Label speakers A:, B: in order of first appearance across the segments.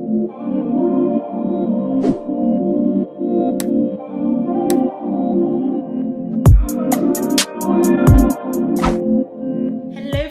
A: Hello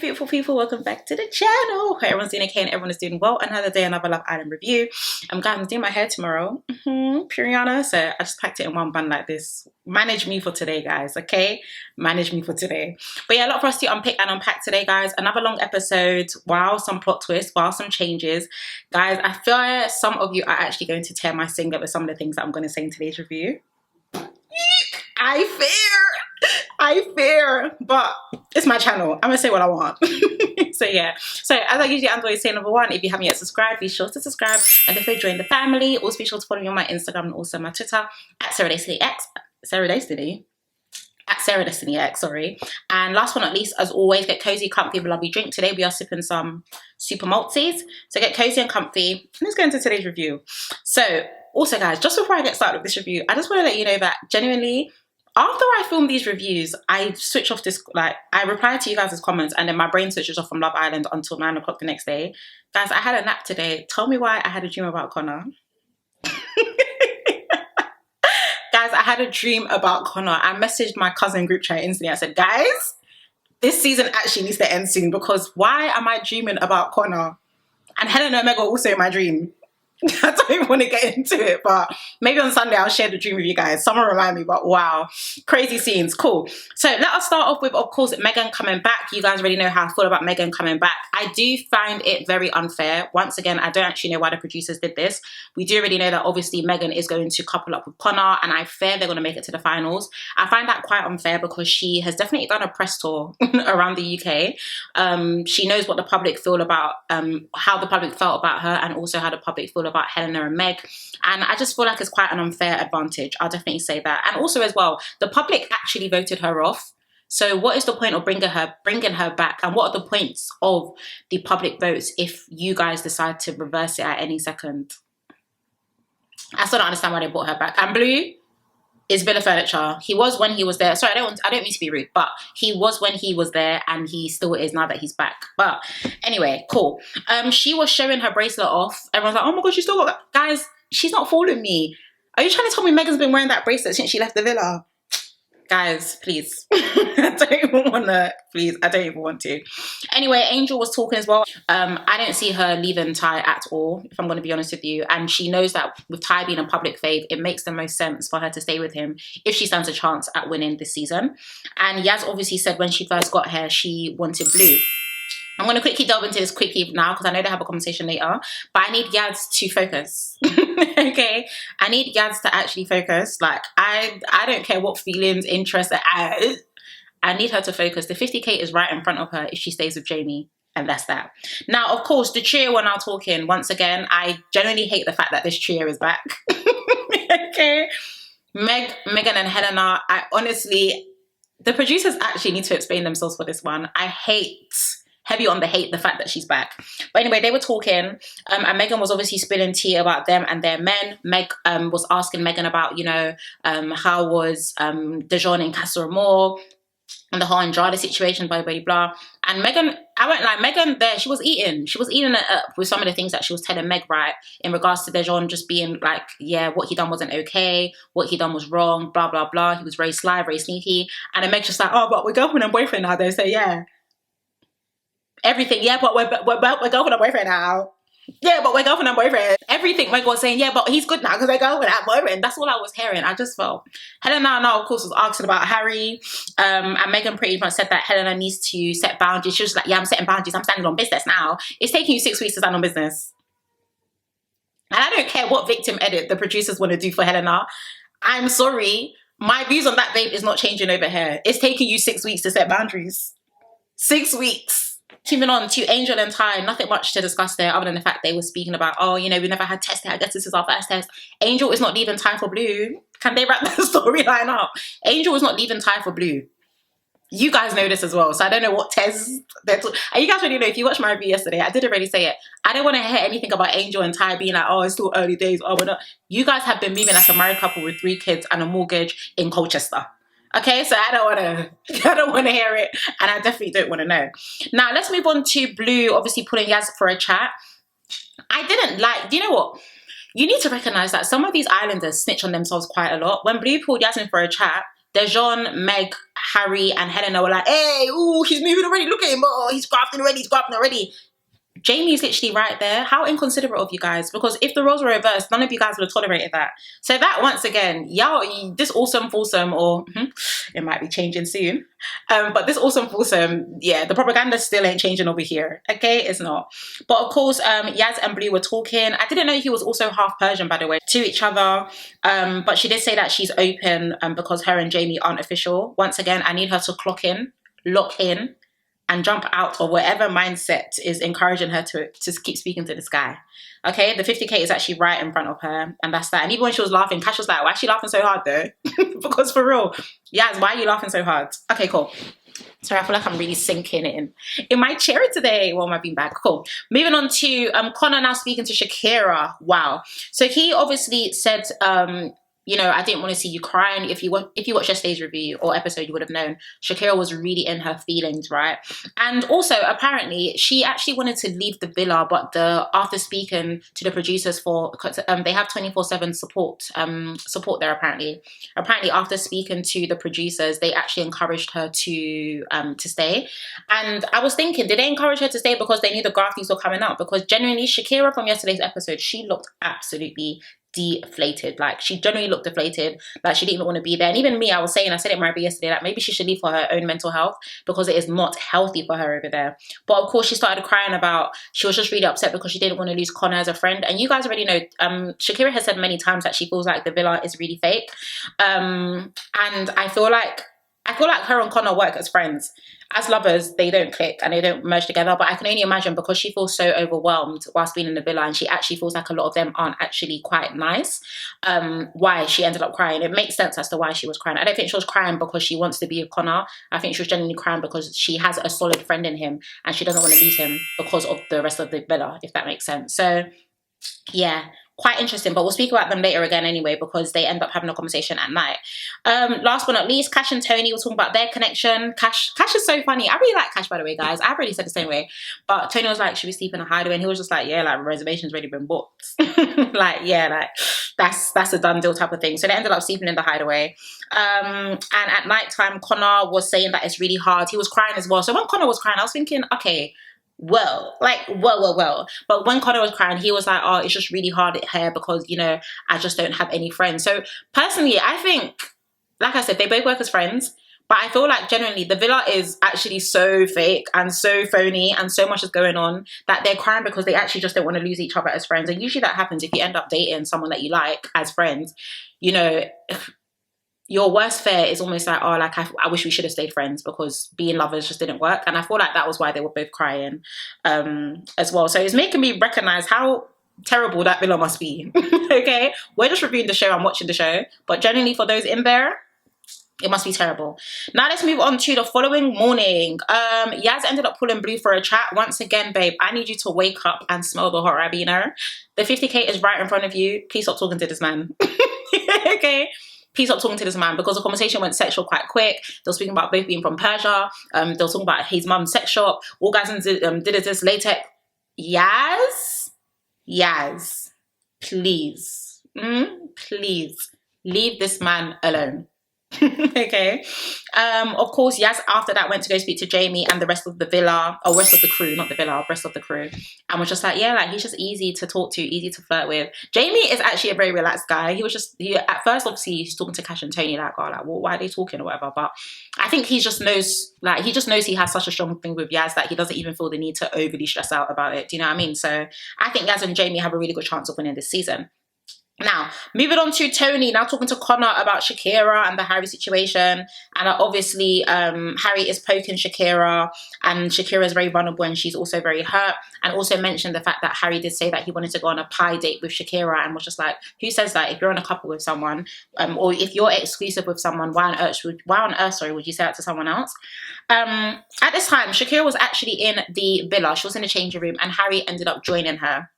A: beautiful people, welcome back to the channel. Hope everyone's doing okay and everyone is doing well. Another day, another Love Island review. Guys, I'm doing my hair tomorrow, Puriana, so I just packed it in one bun like this. Manage me for today, guys, okay? Manage me for today. But yeah, a lot for us to unpick and unpack today, guys. Another long episode. Wow, some plot twists, wow, some changes. Guys, I feel some of you are actually going to tear my singlet with some of the things that I'm going to say in today's review. I fear, but it's my channel. I'm gonna say what I want. So yeah, so as I usually always say, number one, if you haven't yet subscribed, be sure to subscribe and definitely join the family. Also be sure to follow me on my Instagram and also my Twitter at Sarah Destiny X, sorry. And last but not least, as always, get cozy, comfy, with a lovely drink. Today we are sipping some super maltesers, so get cozy and comfy. Let's go into today's review. So also guys, just before I get started with this review, I just want to let you know that genuinely, after I film these reviews, I switch off this, like, I reply to you guys' comments and then my brain switches off from Love Island until 9 o'clock the next day. Guys, I had a nap today. Tell me why I had a dream about Connor. Guys, I had a dream about Connor. I messaged my cousin group chat instantly. I said, guys, this season actually needs to end soon because why am I dreaming about Connor? And Helena and Meg are also in my dream. I don't even want to get into it, but maybe on Sunday I'll share the dream with you guys. Someone remind me, but wow, crazy scenes. Cool. So let us start off with, of course, Megan coming back. You guys already know how I feel about Megan coming back. I do find it very unfair. Once again, I don't actually know why the producers did this. We do already know that obviously Megan is going to couple up with Connor, and I fear they're going to make it to the finals. I find that quite unfair because she has definitely done a press tour around the UK. She knows what the public feel about, how the public felt about her, and also how the public feel about Helena and Meg, and I just feel like it's quite an unfair advantage. I'll definitely say that. And also as well, the public actually voted her off, so what is the point of bringing her back, and what are the points of the public votes if you guys decide to reverse it at any second? I still don't understand why they brought her back. And Blue is Bill of Furniture. He was when he was there. Sorry, I don't mean to be rude, but he was when he was there, and he still is now that he's back. But anyway, cool. She was showing her bracelet off. Everyone's like, oh my god, she's still got that. Guys, she's not fooling me. Are you trying to tell me Megan's been wearing that bracelet since she left the villa? Guys, please. I don't even want to. Anyway, Angel was talking as well. I don't see her leaving Ty at all, if I'm going to be honest with you. And she knows that with Ty being a public fave, it makes the most sense for her to stay with him if she stands a chance at winning this season. And Yaz obviously said when she first got here, she wanted Blue. I'm going to quickly delve into this quickly now because I know they have a conversation later. But I need Yaz to focus. Okay? I need Yaz to actually focus. Like, I don't care what feelings, interests, I need her to focus. The 50k is right in front of her if she stays with Jamie. And that's that. Now, of course, the trio are now talking. Once again, I genuinely hate the fact that this trio is back. Okay? Megan and Helena, I honestly, the producers actually need to explain themselves for this one. I hate... heavy on the hate, the fact that she's back. But anyway, they were talking, and Megan was obviously spilling tea about them and their men. Meg was asking Megan about, you know, how was Dijon in Casa Amor and the whole Andrade situation, blah, blah, blah. And Megan, I went like, Megan there, she was eating it up with some of the things that she was telling Meg, right, in regards to Dijon just being like, yeah, what he done wasn't okay, what he done was wrong, blah, blah, blah. He was very sly, very sneaky. And then Meg's just like, oh, but we're girlfriend and boyfriend now. They say, yeah. Everything, yeah, but we're girlfriend and boyfriend now. Yeah, but we're girlfriend and boyfriend. Everything Meg was saying, yeah, but he's good now because we're girlfriend and boyfriend. That's all I was hearing. I just felt. Helena now, of course, was asking about Harry. And Megan pretty much said that Helena needs to set boundaries. She was like, yeah, I'm setting boundaries. I'm standing on business now. It's taking you 6 weeks to stand on business. And I don't care what victim edit the producers want to do for Helena. I'm sorry. My views on that, babe, is not changing over here. It's taking you 6 weeks to set boundaries. 6 weeks. Moving on to Angel and Ty, nothing much to discuss there other than the fact they were speaking about, oh, you know, we never had testing. I guess this is our first test. Angel is not leaving Ty for Blue. Can they wrap that storyline up? Angel is not leaving Ty for Blue. You guys know this as well, so I don't know what test they're talking. And you guys already know, if you watched my review yesterday, I did already say it. I don't want to hear anything about Angel and Ty being like, oh, it's still early days. Oh, we're not. You guys have been moving like a married couple with 3 kids and a mortgage in Colchester. Okay, so I don't want to hear it, and I definitely don't want to know. Now, let's move on to Blue, obviously pulling Yaz for a chat. I didn't like, do you know what? You need to recognize that some of these islanders snitch on themselves quite a lot. When Blue pulled Yasmin for a chat, Dejon, Meg, Harry, and Helena were like, hey, ooh, he's moving already. Look at him. Oh, he's grafting already. He's grafting already. Jamie is literally right there. How inconsiderate of you guys. Because if the roles were reversed, none of you guys would have tolerated that. So that, once again, y'all, this awesome foursome, or it might be changing soon. But this awesome foursome, yeah, the propaganda still ain't changing over here. Okay, it's not. But of course, Yaz and Blue were talking. I didn't know he was also half Persian, by the way, to each other. But she did say that she's open because her and Jamie aren't official. Once again, I need her to clock in, lock in, and jump out of whatever mindset is encouraging her to keep speaking to this guy. Okay, the 50K is actually right in front of her, and that's that. And even when she was laughing, Cash was like, why is she laughing so hard though? Because for real, Yaz, why are you laughing so hard? Okay, cool. Sorry, I feel like I'm really sinking it in my chair today. Well, my beanbag. Cool. Moving on to Connor now speaking to Shakira. Wow. So he obviously said, you know, I didn't want to see you crying. If you watched yesterday's review or episode, you would have known Shakira was really in her feelings, right? And also, apparently, she actually wanted to leave the villa, but after speaking to the producers they have 24/7 support there. Apparently, after speaking to the producers, they actually encouraged her to stay. And I was thinking, did they encourage her to stay because they knew the Grafties were coming up? Because genuinely, Shakira from yesterday's episode, she looked absolutely deflated. Like, she generally looked deflated, like she didn't even want to be there. And even me, I said it in my review yesterday, that maybe she should leave for her own mental health, because it is not healthy for her over there. But of course, she started crying about, she was just really upset because she didn't want to lose Connor as a friend. And you guys already know, Shakira has said many times that she feels like the villa is really fake. And I feel like her and Connor work as friends. As lovers, they don't click and they don't merge together. But I can only imagine, because she feels so overwhelmed whilst being in the villa, and she actually feels like a lot of them aren't actually quite nice, why she ended up crying. It makes sense as to why she was crying. I don't think she was crying because she wants to be with Connor. I think she was genuinely crying because she has a solid friend in him and she doesn't want to lose him because of the rest of the villa, if that makes sense. So yeah, quite interesting, but we'll speak about them later again anyway, because they end up having a conversation at night. Last but not least, Cash and Tony were talking about their connection. Cash is so funny. I really like Cash, by the way, guys. I've already said the same way. But Tony was like, should we sleep in a Hideaway? And he was just like, yeah, like, reservation's already been booked. Like, yeah, like, that's a done deal type of thing. So they ended up sleeping in the Hideaway. And at nighttime, Connor was saying that it's really hard. He was crying as well. So when Connor was crying, I was thinking, okay, well. But when Connor was crying, he was like, oh, it's just really hard here because, you know, I just don't have any friends. So personally, I think, like I said, they both work as friends, but I feel like genuinely the villa is actually so fake and so phony and so much is going on that they're crying because they actually just don't want to lose each other as friends. And usually that happens if you end up dating someone that you like as friends. You know, your worst fear is almost like, oh, like, I wish we should have stayed friends because being lovers just didn't work. And I feel like that was why they were both crying as well. So it's making me recognize how terrible that villa must be. Okay, we're just reviewing the show and watching the show, but generally for those in there, it must be terrible. Now let's move on to the following morning. Yaz ended up pulling Blue for a chat. Once again, babe, I need you to wake up and smell the hot Rabina. The 50K is right in front of you. Please stop talking to this man. Okay, please stop talking to this man, because the conversation went sexual quite quick. They were speaking about both being from Persia. They were talking about his mum's sex shop. Orgasms did this latex. Yaz, please, please leave this man alone. Okay. Of course, Yaz after that went to go speak to Jamie and the rest of the villa, or rest of the crew, not the villa, rest of the crew, and was just like, yeah, like, he's just easy to talk to, easy to flirt with. Jamie is actually a very relaxed guy. He at first, obviously, he's talking to Cash and Tony like, oh, like, well, why are they talking or whatever, but I think he just knows he has such a strong thing with Yaz that he doesn't even feel the need to overly stress out about it. Do you know what I mean? So I think Yaz and Jamie have a really good chance of winning this season. Now, moving on to Tony, now talking to Connor about Shakira and the Harry situation. And obviously, Harry is poking Shakira, and Shakira is very vulnerable and she's also very hurt. And also mentioned the fact that Harry did say that he wanted to go on a pie date with Shakira, and was just like, who says that? If you're on a couple with someone, or if you're exclusive with someone, why on earth would you say that to someone else? At this time, Shakira was actually in the villa. She was in the changing room, and Harry ended up joining her.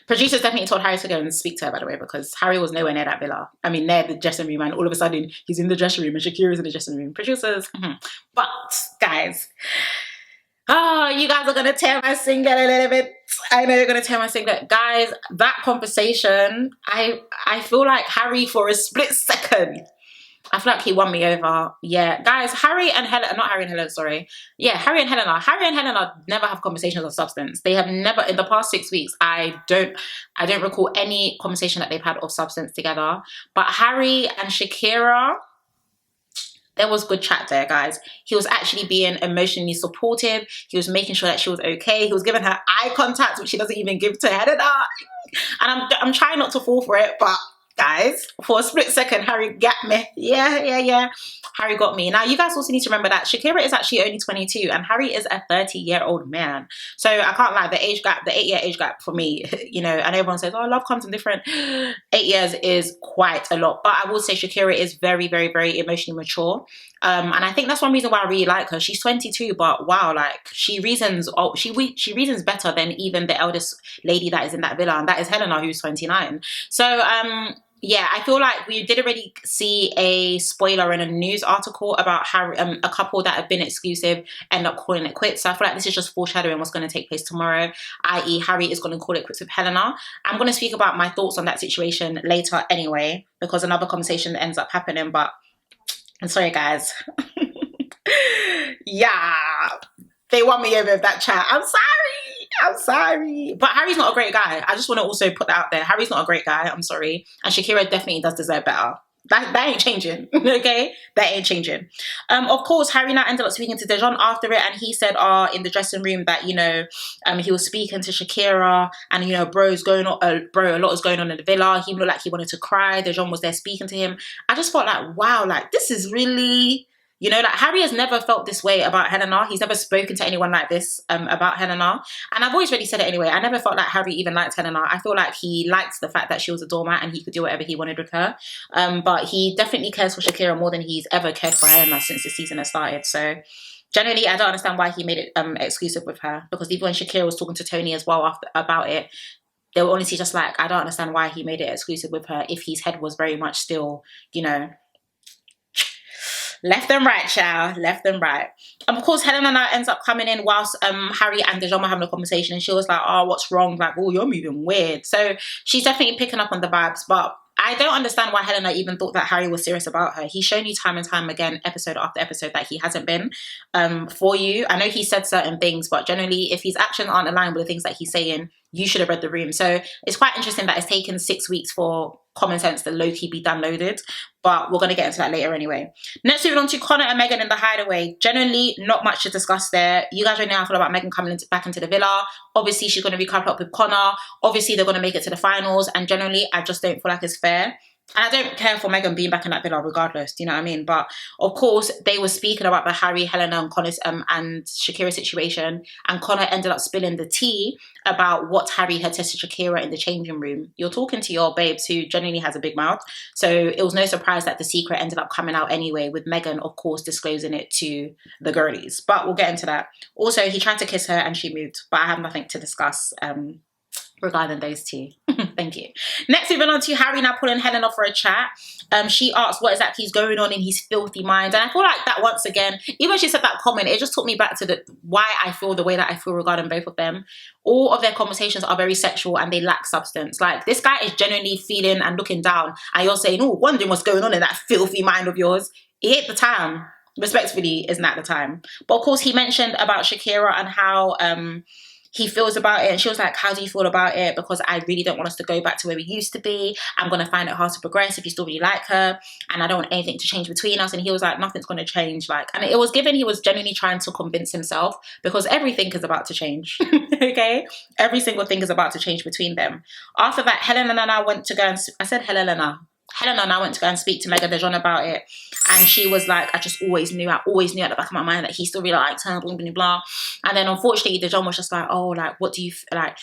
A: Producers definitely told Harry to go and speak to her, by the way, because Harry was nowhere near that villa. I mean, near the dressing room, and all of a sudden he's in the dressing room and Shakira's in the dressing room. Producers, But guys, Oh, you guys are gonna tear my singlet a little bit. I know you're gonna tear my singlet. Guys, that conversation, I feel like Harry for a split second. I feel like he won me over. Yeah, guys, Harry and Helena, not Harry and Helena, sorry. Yeah, Harry and Helena. Harry and Helena never have conversations of substance. They have never, in the past 6 weeks, I don't recall any conversation that they've had of substance together. But Harry and Shakira, there was good chat there, guys. He was actually being emotionally supportive. He was making sure that she was okay. He was giving her eye contact, which he doesn't even give to Helena. And I'm trying not to fall for it, but guys, for a split second, Harry got me. Yeah. Harry got me. Now, you guys also need to remember that Shakira is actually only 22 and Harry is a 30-year-old man. So I can't lie, the age gap, the 8-year age gap for me, you know, and everyone says, oh, love comes in different. 8 years is quite a lot. But I will say Shakira is very, very, very emotionally mature. And I think that's one reason why I really like her. She's 22, but wow, like she reasons better than even the eldest lady that is in that villa, and that is Helena, who's 29. So yeah, I feel like we did already see a spoiler in a news article about Harry, a couple that have been exclusive end up calling it quits. So I feel like this is just foreshadowing what's going to take place tomorrow, i.e. Harry is going to call it quits with Helena. I'm going to speak about my thoughts on that situation later anyway, because another conversation ends up happening, but I'm sorry, guys. Yeah, they won me over with that chat. I'm sorry. But Harry's not a great guy. I just want to also put that out there. Harry's not a great guy. I'm sorry. And Shakira definitely does deserve better. That ain't changing, okay? That ain't changing. Of course, Harry now ended up speaking to Dejon after it, and he said, in the dressing room that, you know, he was speaking to Shakira, and, you know, bro, a lot is going on in the villa. He looked like he wanted to cry. Dejon was there speaking to him. I just felt like, wow, like, this is really... You know, like Harry has never felt this way about Helena. He's never spoken to anyone like this about Helena. And I've always really said it anyway. I never felt like Harry even liked Helena. I feel like he liked the fact that she was a doormat and he could do whatever he wanted with her. But he definitely cares for Shakira more than he's ever cared for Helena since the season has started. So generally, I don't understand why he made it exclusive with her. Because even when Shakira was talking to Tony as well about it, they were honestly just like, I don't understand why he made it exclusive with her if his head was very much still, you know, left and right, child. Left and right. And of course, Helena now ends up coming in whilst Harry and Dejon were having a conversation. And she was like, oh, what's wrong? Like, oh, you're moving weird. So she's definitely picking up on the vibes. But I don't understand why Helena even thought that Harry was serious about her. He's shown you time and time again, episode after episode, that he hasn't been for you. I know he said certain things, but generally, if his actions aren't aligned with the things that he's saying, you should have read the room. So it's quite interesting that it's taken 6 weeks for common sense to low-key be downloaded, but we're going to get into that later anyway. Next, moving on to Connor and Megan in the Hideaway. Generally, not much to discuss there. You guys already know how I feel about Megan coming back into the villa. Obviously, she's going to be coupled up with Connor. Obviously, they're going to make it to the finals, and generally, I just don't feel like it's fair. And I don't care for Megan being back in that villa regardless, do you know what I mean? But of course, they were speaking about the Harry, Helena, and Connor's and Shakira situation, and Connor ended up spilling the tea about what Harry had tested Shakira in the changing room. You're talking to your babes who genuinely has a big mouth, so it was no surprise that the secret ended up coming out anyway, with Megan, of course, disclosing it to the girlies. But we'll get into that. Also, he tried to kiss her and she moved, but I have nothing to discuss regarding those two. Thank you. Next, moving on to Harry now pulling Helena for a chat. She asked what exactly is going on in his filthy mind, and I feel like that once again, even when she said that comment, it just took me back to why I feel the way that I feel regarding both of them. All of their conversations are very sexual and they lack substance. Like, this guy is genuinely feeling and looking down, and you're saying, oh, wondering what's going on in that filthy mind of yours. It hit the time. Respectfully, isn't at the time. But of course, he mentioned about Shakira and how he feels about it, and she was like, how do you feel about it? Because I really don't want us to go back to where we used to be. I'm going to find it hard to progress if you still really like her, and I don't want anything to change between us. And he was like, nothing's going to change. Like, and it was given he was genuinely trying to convince himself, because everything is about to change. Okay, every single thing is about to change between them. After that, Helena and I went to go and Helena and I went to go and speak to Megan Dejon about it, and she was like, I always knew at the back of my mind that he still really liked her, blah, blah, blah. And then unfortunately, Dejon was just like, oh, like, what do you, like,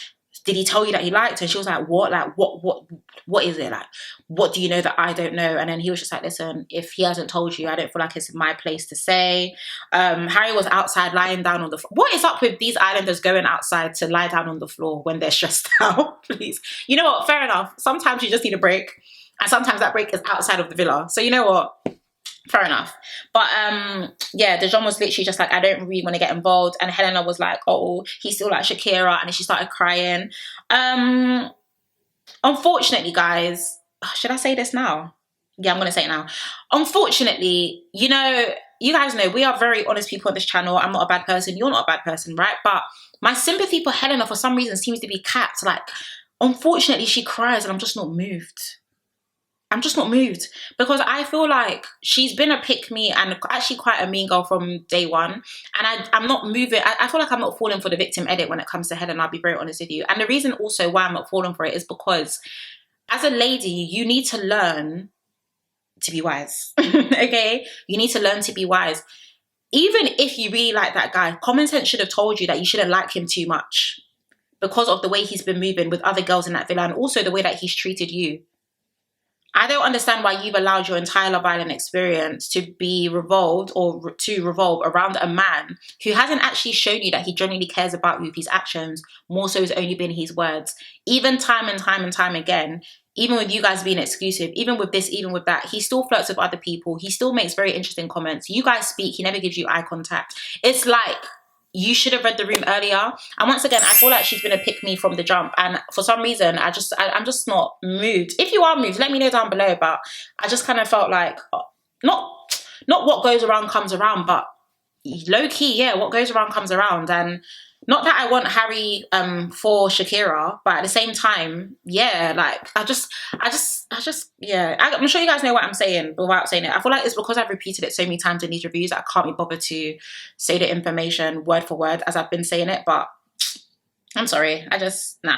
A: did he tell you that he liked her? And she was like, what? Like, what is it? Like, what do you know that I don't know? And then he was just like, listen, if he hasn't told you, I don't feel like it's my place to say. Harry was outside lying down on the floor. What is up with these islanders going outside to lie down on the floor when they're stressed out? Please. You know what? Fair enough. Sometimes you just need a break. And sometimes that break is outside of the villa. So you know what? Fair enough. But yeah, Dejon was literally just like, I don't really want to get involved. And Helena was like, oh, he's still like Shakira, and then she started crying. Unfortunately, guys, should I say this now? Yeah, I'm gonna say it now. Unfortunately, you know, you guys know we are very honest people on this channel. I'm not a bad person, you're not a bad person, right? But my sympathy for Helena for some reason seems to be capped. Like, unfortunately, she cries and I'm just not moved. I'm just not moved because I feel like she's been a pick-me and actually quite a mean girl from day one. And I'm not moving. I feel like I'm not falling for the victim edit when it comes to Helena, I'll be very honest with you. And the reason also why I'm not falling for it is because as a lady, you need to learn to be wise. Okay? You need to learn to be wise. Even if you really like that guy, common sense should have told you that you shouldn't like him too much because of the way he's been moving with other girls in that villa and also the way that he's treated you. I don't understand why you've allowed your entire Love Island experience to be revolved or to revolve around a man who hasn't actually shown you that he genuinely cares about you with his actions. More so has only been his words. Even time and time and time again, even with you guys being exclusive, even with this, even with that, he still flirts with other people. He still makes very interesting comments. You guys speak, he never gives you eye contact. It's like, you should have read the room earlier. And once again, I feel like she's been a pick-me from the jump. And for some reason, I'm just not moved. If you are moved, let me know down below. But I just kind of felt like, not what goes around comes around, but low-key, yeah, what goes around comes around. And not that I want Harry for Shakira, but at the same time, yeah, like yeah. I'm sure you guys know what I'm saying without saying it. I feel like it's because I've repeated it so many times in these reviews that I can't be bothered to say the information word for word as I've been saying it, but I'm sorry, nah.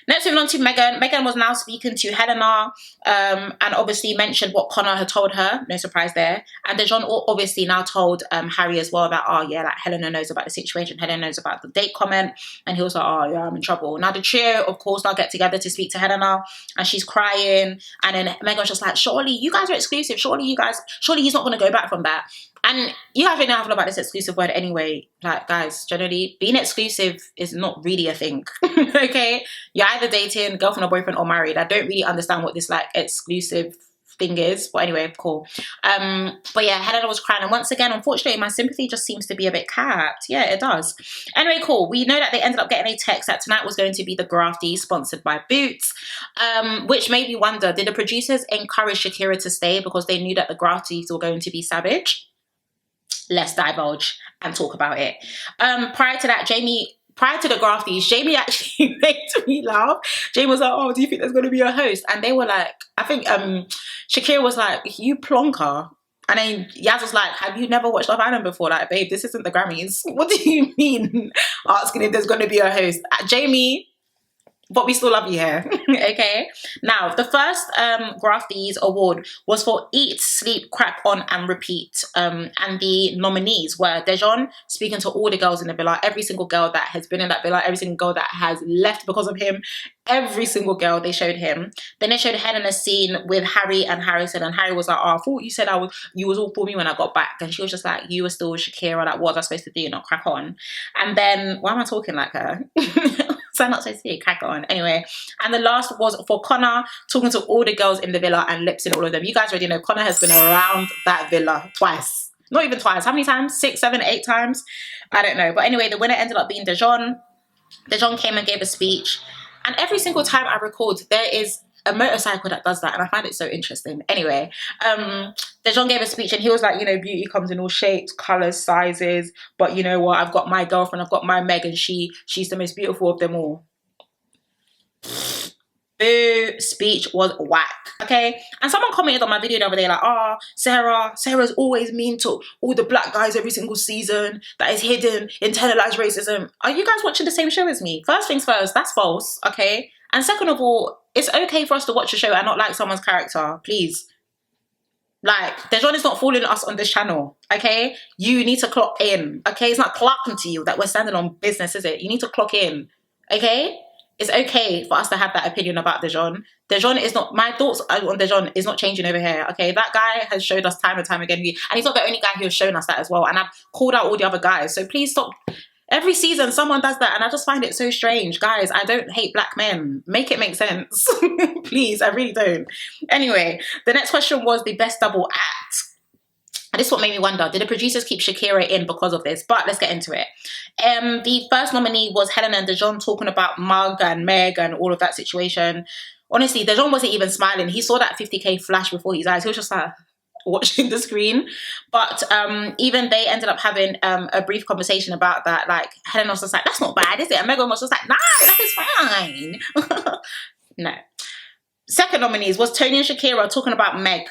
A: Next, moving on to Megan. Megan was now speaking to Helena and obviously mentioned what Connor had told her. No surprise there. And Dejon obviously now told Harry as well that, oh yeah, like Helena knows about the situation. Helena knows about the date comment. And he was like, oh yeah, I'm in trouble. Now the trio, of course, now get together to speak to Helena and she's crying. And then Megan's just like, surely you guys are exclusive. Surely he's not going to go back from that. And you guys really know how I feel about this exclusive word anyway. Like, guys, generally, being exclusive is not really a thing, okay? You're either dating, girlfriend or boyfriend, or married. I don't really understand what this, like, exclusive thing is. But anyway, cool. But yeah, Helena was crying. And once again, unfortunately, my sympathy just seems to be a bit capped. Yeah, it does. Anyway, cool. We know that they ended up getting a text that tonight was going to be the Grafties, sponsored by Boots, which made me wonder, did the producers encourage Shakira to stay because they knew that the Grafties were going to be savage? Let's divulge and talk about it. Prior to the Grafties, Jamie actually made me laugh. Jamie was like, oh, do you think there's going to be a host? And they were like, I think Shakira was like, you plonker. And then Yaz was like, have you never watched Love Island before? Like, babe, this isn't the Grammys. What do you mean? Asking if there's going to be a host. Jamie, but we still love you here. Okay. Now, the first Grafties award was for Eat, Sleep, Crack On and Repeat. And the nominees were Dejon, speaking to all the girls in the villa, every single girl that has been in that villa, every single girl that has left because of him, every single girl they showed him. Then they showed Helena's scene with Harry and Harrison, and Harry was like, oh, I thought you said you was all for me when I got back. And she was just like, you were still Shakira, like what was I supposed to do, not crack on? And then, why am I talking like her? So I'm not supposed to say crack on. Anyway, and the last was for Connor, talking to all the girls in the villa and lips-ing all of them. You guys already know Connor has been around that villa twice. Not even twice. How many times? 6, 7, 8 times? I don't know. But anyway, the winner ended up being Dejon. Dejon came and gave a speech. And every single time I record, there is a motorcycle that does that, and I find it so interesting. Anyway, Dejon gave a speech and he was like, you know, beauty comes in all shapes, colors, sizes, but you know what, I've got my girlfriend, I've got my Meg, and she's the most beautiful of them all. Boo, speech was whack. Okay, and someone commented on my video the other day like, oh, Sarah's always mean to all the black guys every single season, that is hidden, internalized racism. Are you guys watching the same show as me? First things first, that's false. Okay, and second of all, it's okay for us to watch a show and not like someone's character, please. Like, Dejon is not fooling us on this channel, okay? You need to clock in, okay? It's not clocking to you that we're standing on business, is it? You need to clock in, okay? It's okay for us to have that opinion about Dejon. Dejon is not, my thoughts on Dejon is not changing over here, okay? That guy has showed us time and time again, and he's not the only guy who has shown us that as well, and I've called out all the other guys, so please stop. Every season, someone does that, and I just find it so strange. Guys, I don't hate black men. Make it make sense. Please, I really don't. Anyway, the next question was the best double act. And this is what made me wonder, did the producers keep Shakira in because of this? But let's get into it. The first nominee was Helena and Dejon talking about Mug and Meg and all of that situation. Honestly, Dejon wasn't even smiling. He saw that 50k flash before his eyes. He was just like watching the screen. But even they ended up having a brief conversation about that. Like, Helena was just like, that's not bad, is it? And Megan was just like, no, that is fine. No. Second nominees was Tony and Shakira talking about Meg.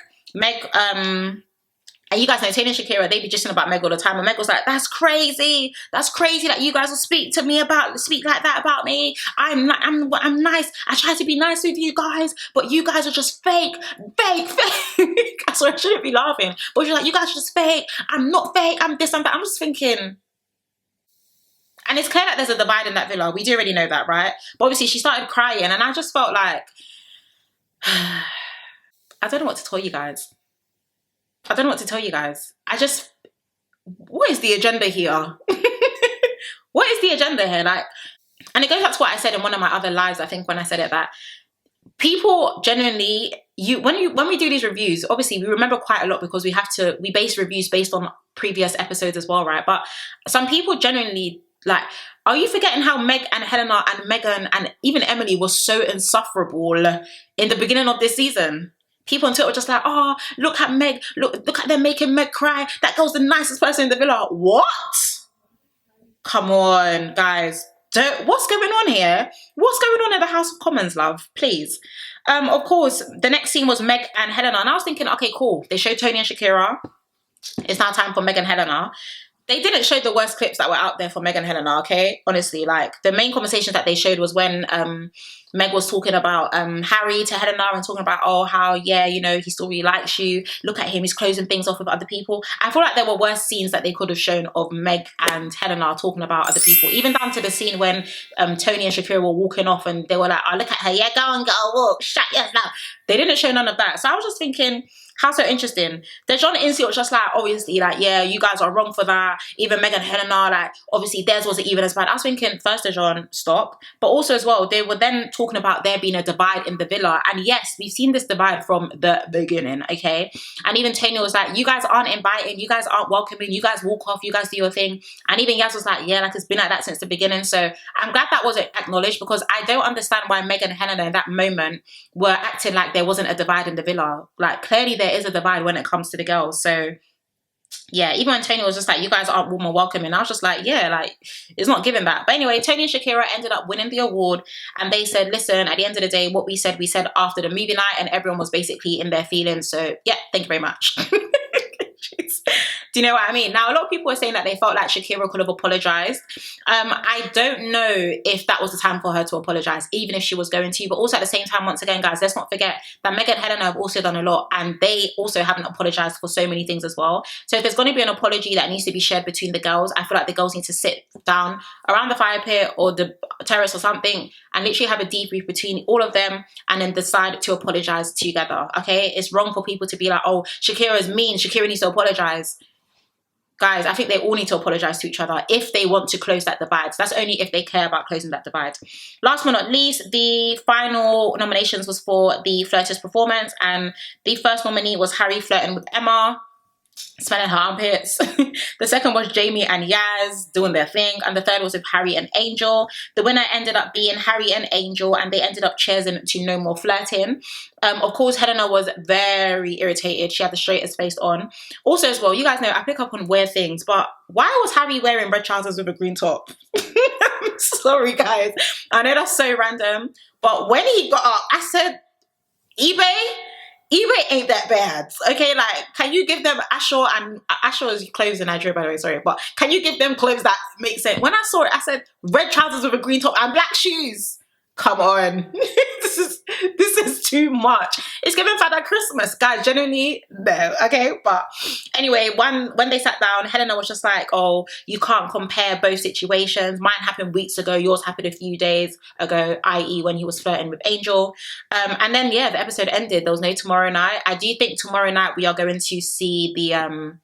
A: And you guys know Tony and Shakira, they be gisting about Meg all the time. And Meg was like, that's crazy. That's crazy that you guys will speak like that about me. I'm nice. I try to be nice with you guys, but you guys are just fake. So I shouldn't be laughing. But she's like, you guys are just fake. I'm not fake. I'm this, I'm that. I'm just thinking. And it's clear that there's a divide in that villa. We do already know that, right? But obviously she started crying and I just felt like, I don't know what to tell you guys. What is the agenda here? What is the agenda here? Like, and it goes back to what I said in one of my other lives, I think, when I said it, that people genuinely, when we do these reviews, obviously we remember quite a lot because we base reviews based on previous episodes as well, right? But some people genuinely, like, are you forgetting how Meg and Helena and Megan and even Emily was so insufferable in the beginning of this season? People on Twitter were just like, oh, look at Meg, look at them making Meg cry. That girl's the nicest person in the villa. What? Come on, guys. What's going on here? What's going on in the House of Commons, love? Please. Of course, the next scene was Meg and Helena. And I was thinking, okay, cool. They showed Tony and Shakira. It's now time for Meg and Helena. They didn't show the worst clips that were out there for Meg and Helena, okay? Honestly, like, the main conversation that they showed was when Meg was talking about Harry to Helena and talking about, oh, how, yeah, you know, he still really likes you. Look at him, he's closing things off with other people. I feel like there were worse scenes that they could have shown of Meg and Helena talking about other people. Even down to the scene when Tony and Shakira were walking off and they were like, oh, look at her, yeah, go and go walk, shut yourself. They didn't show none of that. So I was just thinking, how so interesting. Dejon Insee was just like, obviously, like, yeah, you guys are wrong for that. Even Meg and Helena, like, obviously theirs wasn't even as bad. I was thinking, first, Dejon, stop. But also as well, they were then talking about there being a divide in the villa. And yes, we've seen this divide from the beginning, okay? And even Tony was like, you guys aren't inviting, you guys aren't welcoming, you guys walk off, you guys do your thing. And even Yaz was like, yeah, like, it's been like that since the beginning. So I'm glad that wasn't acknowledged because I don't understand why Meg and Helena in that moment were acting like there wasn't a divide in the villa. Like, clearly there is a divide when it comes to the girls. So yeah, even when Tony was just like, you guys aren't warm or welcoming, I was just like, yeah, like, it's not giving that. But anyway, Tony and Shakira ended up winning the award and they said, listen, at the end of the day, what we said after the movie night, and everyone was basically in their feelings. So yeah, thank you very much. Do you know what I mean? Now, a lot of people were saying that they felt like Shakira could have apologized. I don't know if that was the time for her to apologize, even if she was going to. But also at the same time, once again, guys, let's not forget that Meg and Helena have also done a lot and they also haven't apologized for so many things as well. So if there's going to be an apology that needs to be shared between the girls, I feel like the girls need to sit down around the fire pit or the terrace or something and literally have a debrief between all of them and then decide to apologize together, okay? It's wrong for people to be like, oh, Shakira's mean, Shakira needs to apologize. Guys, I think they all need to apologise to each other if they want to close that divide. So that's only if they care about closing that divide. Last but not least, the final nominations was for the flirtous performance. And the first nominee was Harry flirting with Emma, smelling her armpits. The second was Jamie and Yaz doing their thing. And the third was with Harry and Angel. The winner ended up being Harry and Angel, and they ended up cheersing to no more flirting. Of course, Helena was very irritated. She had the straightest face on. Also as well, you guys know I pick up on weird things, but why was Harry wearing red trousers with a green top? I'm sorry, guys. I know that's so random, but when he got up, I said, eBay ain't that bad, okay? Like, can you give them Ashore's clothes in Nigeria, by the way, sorry, but can you give them clothes that make sense? When I saw it, I said, red trousers with a green top and black shoes. Come on. This is too much. It's giving Father Christmas, guys. Genuinely, no, okay? But anyway, when they sat down, Helena was just like, oh, you can't compare both situations. Mine happened weeks ago. Yours happened a few days ago, i.e. when he was flirting with Angel. And then, yeah, the episode ended. There was no tomorrow night. I do think tomorrow night we are going to see the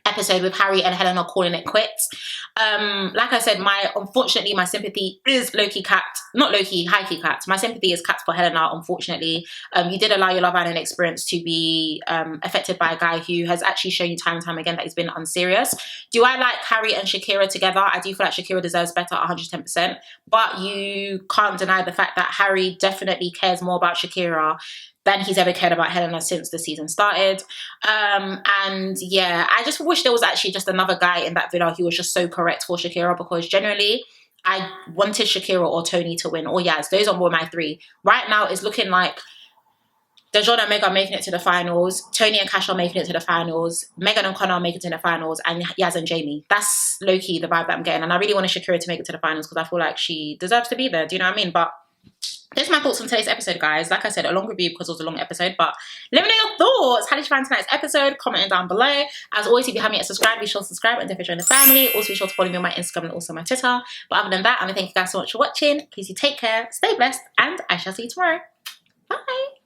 A: episode with Harry and Helena calling it quits. Like I said, unfortunately my sympathy is low-key capped, not low-key, high-key capped. My sympathy is capped for Helena, unfortunately. You did allow your Love Island experience to be affected by a guy who has actually shown you time and time again that he's been unserious. Do I like Harry and Shakira together? I do feel like Shakira deserves better, 110%, but you can't deny the fact that Harry definitely cares more about Shakira than he's ever cared about Helena since the season started. And yeah, I just wish there was actually just another guy in that villa who was just so correct for Shakira, because generally I wanted Shakira or Tony to win, or Yaz. Those were my three. Right now it's looking like Dejon and Meg are making it to the finals, Tony and Cash are making it to the finals, Megan and Connor are making it to the finals, and Yaz and Jamie. That's low-key the vibe that I'm getting. And I really wanted Shakira to make it to the finals because I feel like she deserves to be there. Do you know what I mean? But those are my thoughts on today's episode, guys. Like I said, a long review because it was a long episode, but let me know your thoughts. How did you find tonight's episode? Comment down below. As always, if you haven't yet subscribed, be sure to subscribe and definitely join the family. Also, be sure to follow me on my Instagram and also my Twitter. But other than that, I'm going to thank you guys so much for watching. Please you take care, stay blessed, and I shall see you tomorrow. Bye.